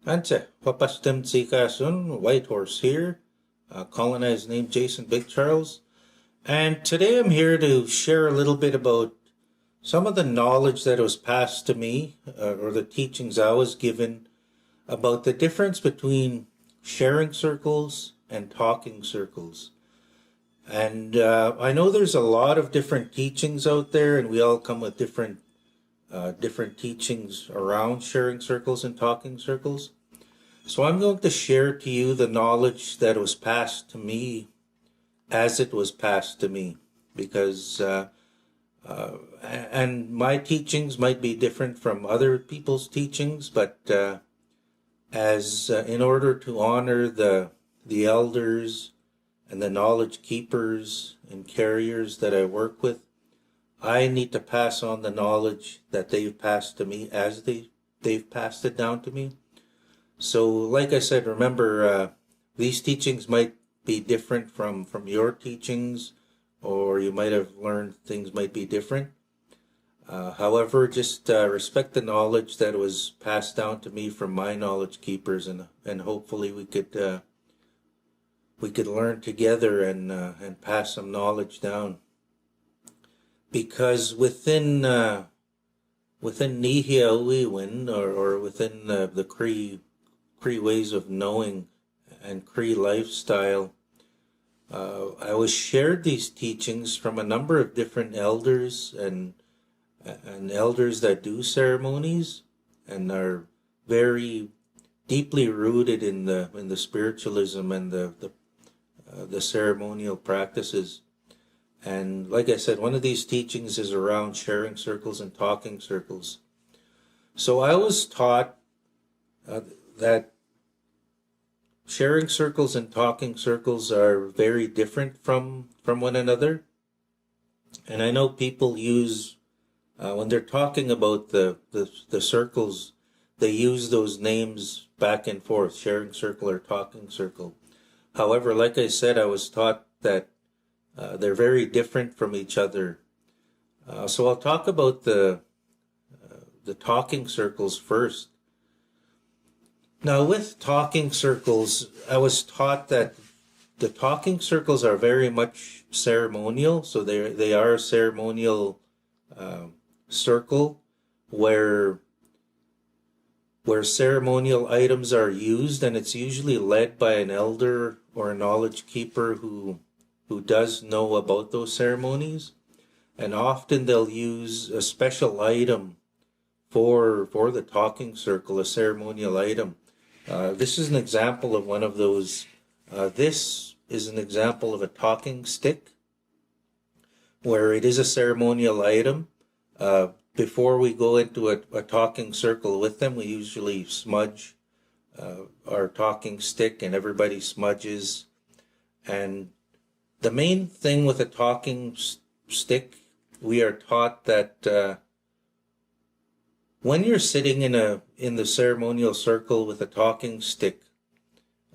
Anche, papastem tsikasun, White Horse here, colonized named Jason Big Charles. And today I'm here to share a little bit about some of the knowledge that was passed to me, or the teachings I was given about the difference between sharing circles and talking circles. And I know there's a lot of different teachings out there, and we all come with different teachings around sharing circles and talking circles. So I'm going to share to you the knowledge that was passed to me as it was passed to me, because and my teachings might be different from other people's teachings, but as in order to honor the elders and the knowledge keepers and carriers that I work with, I need to pass on the knowledge that they've passed to me as they've passed it down to me. So, like I said, remember, these teachings might be different from your teachings, or you might have learned things might be different. However, just respect the knowledge that was passed down to me from my knowledge keepers, and hopefully we could learn together and pass some knowledge down. Because within Nihia Uiwin, or within the Cree ways of knowing and Cree lifestyle, I was shared these teachings from a number of different elders and elders that do ceremonies and are very deeply rooted in the spiritualism and the ceremonial practices. And like I said, one of these teachings is around sharing circles and talking circles. So I was taught that sharing circles and talking circles are very different from one another. And I know people use, when they're talking about the circles, they use those names back and forth, sharing circle or talking circle. However, like I said, I was taught that they're very different from each other. So I'll talk about the talking circles first. Now, with talking circles, I was taught that the talking circles are very much ceremonial. So they are a ceremonial circle where ceremonial items are used, and it's usually led by an elder or a knowledge keeper who does know about those ceremonies. And often they'll use a special item for the talking circle, a ceremonial item. This is an example of one of those. This is an example of a talking stick, where it is a ceremonial item. Before we go into a talking circle with them, we usually smudge our talking stick, and everybody smudges. And the main thing with a talking stick, we are taught that when you're sitting in the ceremonial circle with a talking stick,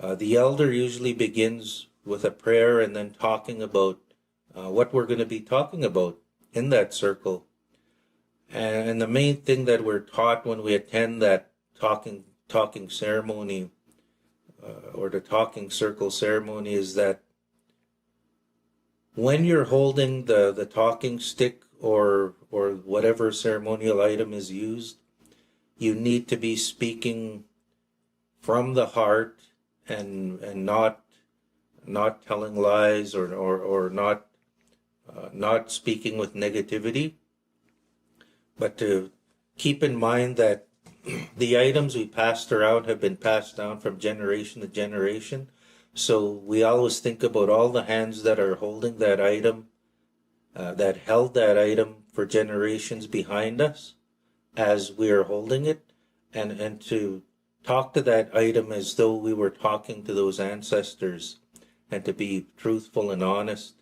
the elder usually begins with a prayer and then talking about what we're going to be talking about in that circle. And the main thing that we're taught when we attend that talking ceremony, or the talking circle ceremony, is that when you're holding the talking stick or whatever ceremonial item is used, you need to be speaking from the heart and not telling lies or not speaking with negativity, but to keep in mind that the items we passed around have been passed down from generation to generation. So we always think about all the hands that are holding that item, that held that item for generations behind us as we are holding it, and to talk to that item as though we were talking to those ancestors, and to be truthful and honest.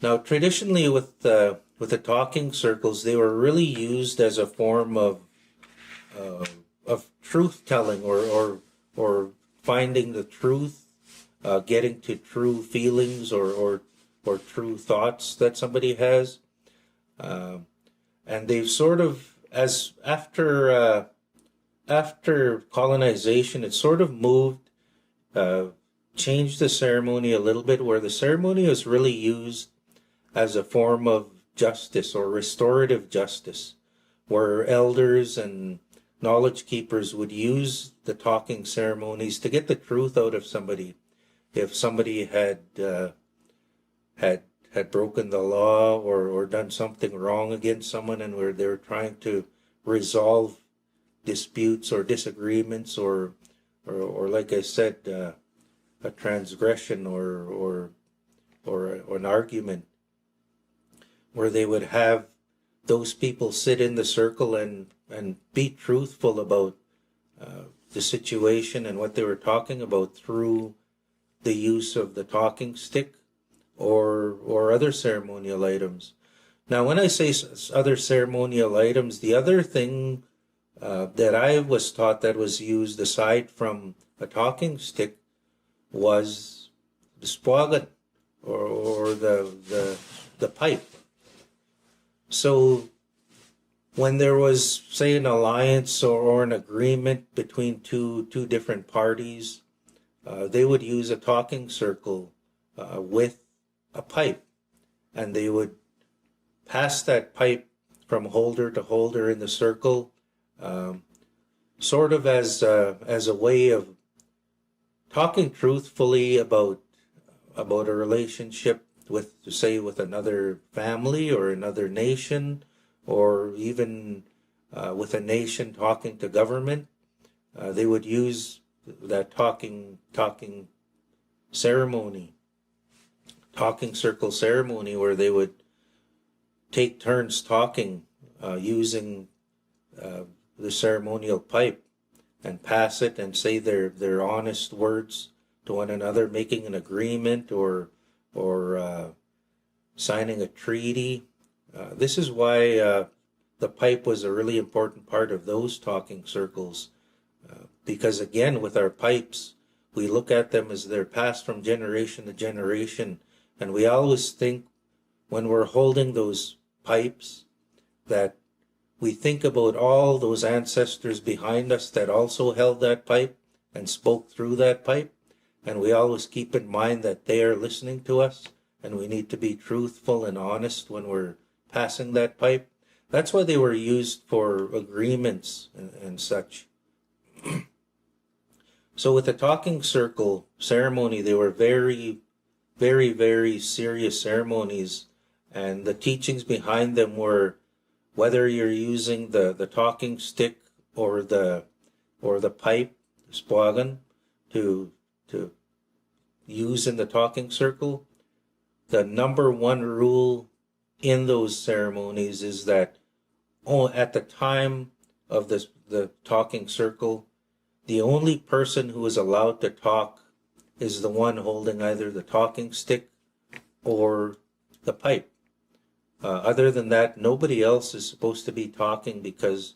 Now, traditionally with the talking circles, they were really used as a form of truth telling, or finding the truth, getting to true feelings or true thoughts that somebody has. And they've sort of, as after after colonization, it sort of moved, uh, changed the ceremony a little bit, where the ceremony was really used as a form of justice or restorative justice, where elders and knowledge keepers would use the talking ceremonies to get the truth out of somebody. If somebody had had broken the law, or done something wrong against someone, and where they were trying to resolve disputes or disagreements, or like I said, a transgression, or an argument, where they would have those people sit in the circle and be truthful about the situation and what they were talking about through the use of the talking stick or other ceremonial items. Now, when I say other ceremonial items, the other thing that I was taught that was used aside from a talking stick was the swagan, or the pipe. So when there was, say, an alliance or an agreement between two different parties, they would use a talking circle with a pipe, and they would pass that pipe from holder to holder in the circle, sort of as a way of talking truthfully about a relationship with, say, with another family or another nation, or even with a nation talking to government. They would use that talking ceremony, talking circle ceremony, where they would take turns talking using the ceremonial pipe, and pass it and say their honest words to one another, making an agreement or signing a treaty. This is why the pipe was a really important part of those talking circles, because again, with our pipes, we look at them as they're passed from generation to generation, and we always think, when we're holding those pipes, that we think about all those ancestors behind us that also held that pipe and spoke through that pipe, and we always keep in mind that they are listening to us, and we need to be truthful and honest when we're passing that pipe. That's why they were used for agreements and such. So with the talking circle ceremony, they were very, very, very serious ceremonies, and the teachings behind them were, whether you're using the talking stick or the pipe, swagan, to use in the talking circle, the number one rule in those ceremonies is that at the time of the talking circle, the only person who is allowed to talk is the one holding either the talking stick or the pipe. Other than that, nobody else is supposed to be talking, because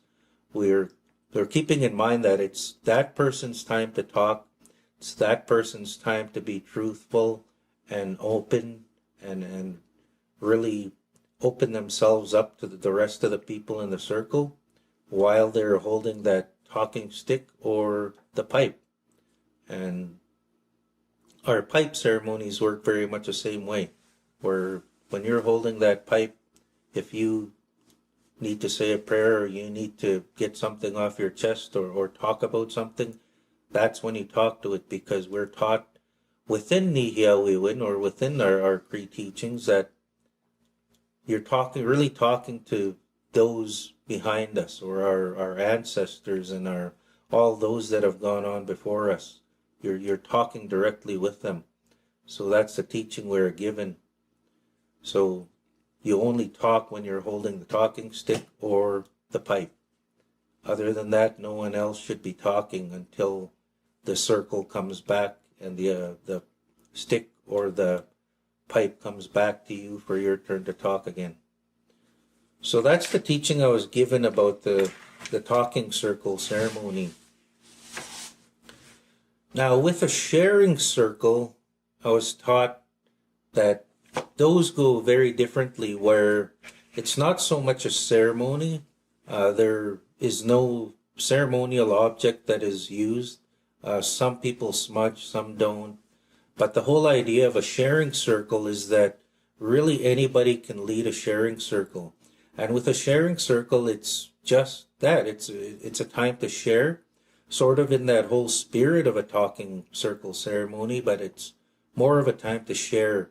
they're keeping in mind that it's that person's time to talk. It's that person's time to be truthful and open, and really open themselves up to the rest of the people in the circle while they're holding that talking stick or the pipe. And our pipe ceremonies work very much the same way, where when you're holding that pipe, if you need to say a prayer, or you need to get something off your chest, or talk about something, that's when you talk to it, because we're taught within Nihiawiwin, or within our Cree teachings, that you're really talking to those behind us, or our ancestors, and all those that have gone on before us. You're talking directly with them. So that's the teaching we're given. So you only talk when you're holding the talking stick or the pipe. Other than that, no one else should be talking until the circle comes back and the stick or the pipe comes back to you for your turn to talk again. So that's the teaching I was given about the talking circle ceremony. Now, with a sharing circle, I was taught that those go very differently, where it's not so much a ceremony. There is no ceremonial object that is used. Some people smudge, some don't. But the whole idea of a sharing circle is that really anybody can lead a sharing circle. And with a sharing circle, it's just that. It's a time to share, sort of in that whole spirit of a talking circle ceremony, but it's more of a time to share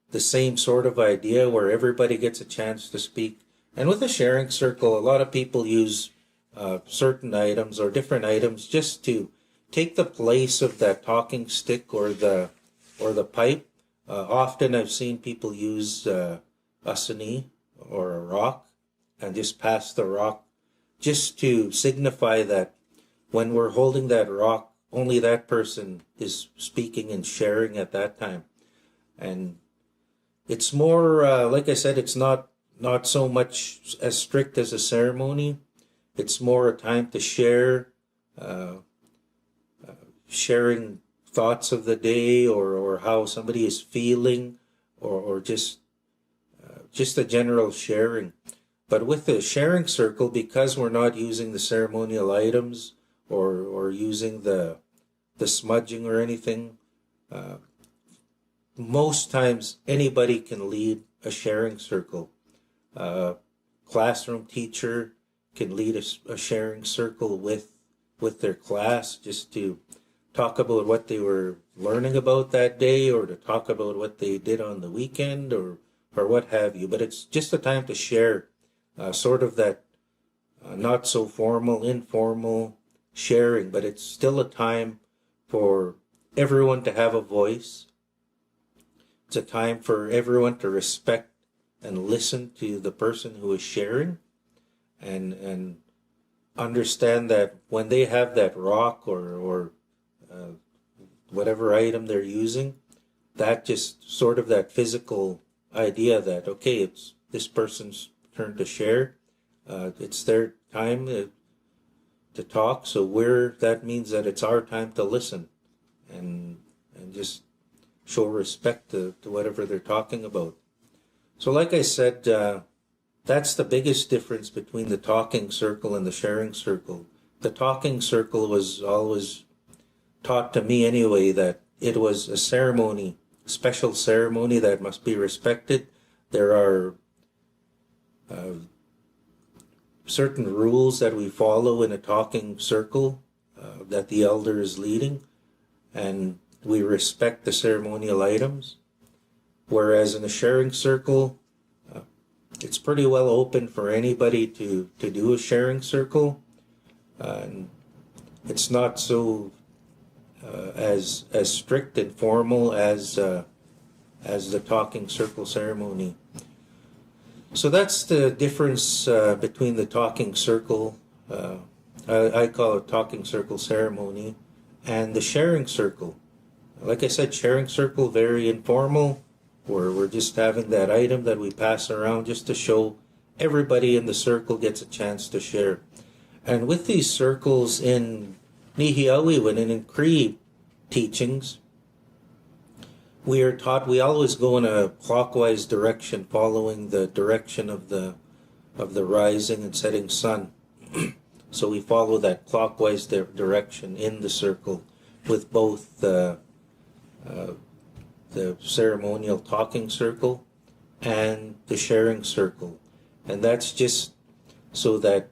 the same sort of idea where everybody gets a chance to speak. And with a sharing circle, a lot of people use certain items or different items just to take the place of that talking stick or the pipe. Often I've seen people use a sini or a rock and just pass the rock just to signify that when we're holding that rock, only that person is speaking and sharing at that time. And it's more, like I said, it's not so much as strict as a ceremony. It's more a time to share, sharing thoughts of the day or how somebody is feeling or just a general sharing. But with the sharing circle, because we're not using the ceremonial items or using the smudging or anything, most times anybody can lead a sharing circle. Classroom teacher can lead a sharing circle with their class just to talk about what they were learning about that day or to talk about what they did on the weekend or what have you. But it's just a time to share sort of that not so formal, informal sharing, but it's still a time for everyone to have a voice. It's a time for everyone to respect and listen to the person who is sharing and understand that when they have that rock or whatever item they're using, that just sort of that physical idea that, okay, it's this person's turn to share. It's their time to talk. So that means that it's our time to listen and just show respect to whatever they're talking about. So like I said, that's the biggest difference between the talking circle and the sharing circle. The talking circle was always taught to me anyway that it was a ceremony, a special ceremony that must be respected. There are certain rules that we follow in a talking circle that the elder is leading, and we respect the ceremonial items. Whereas in a sharing circle, it's pretty well open for anybody to do a sharing circle. And it's not so as strict and formal as the talking circle ceremony. So that's the difference between the talking circle, I call it talking circle ceremony, and the sharing circle. Like I said, sharing circle, very informal, where we're just having that item that we pass around just to show everybody in the circle gets a chance to share. And with these circles in Nihiawiwan and in Cree teachings, we are taught we always go in a clockwise direction, following the direction of the rising and setting sun. So we follow that clockwise direction in the circle with both the ceremonial talking circle and the sharing circle. And that's just so that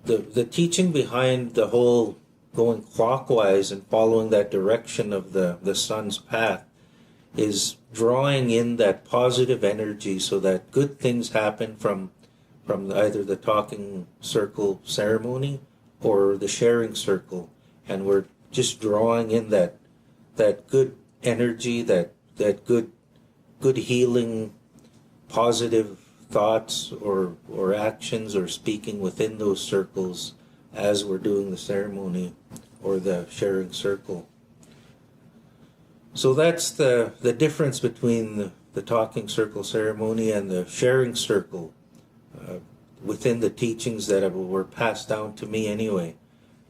the teaching behind the whole going clockwise and following that direction of the sun's path is drawing in that positive energy so that good things happen from either the talking circle ceremony or the sharing circle. And we're just drawing in that good energy, that good healing, positive thoughts or actions or speaking within those circles as we're doing the ceremony or the sharing circle. So that's the difference between the talking circle ceremony and the sharing circle within the teachings that were passed down to me anyway.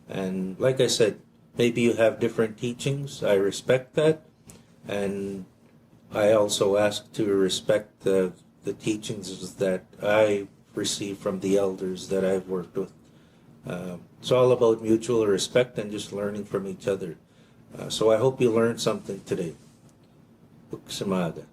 And like I said, maybe you have different teachings. I respect that. And I also ask to respect the teachings that I receive from the elders that I've worked with. It's all about mutual respect and just learning from each other. So I hope you learned something today. Uksamaga.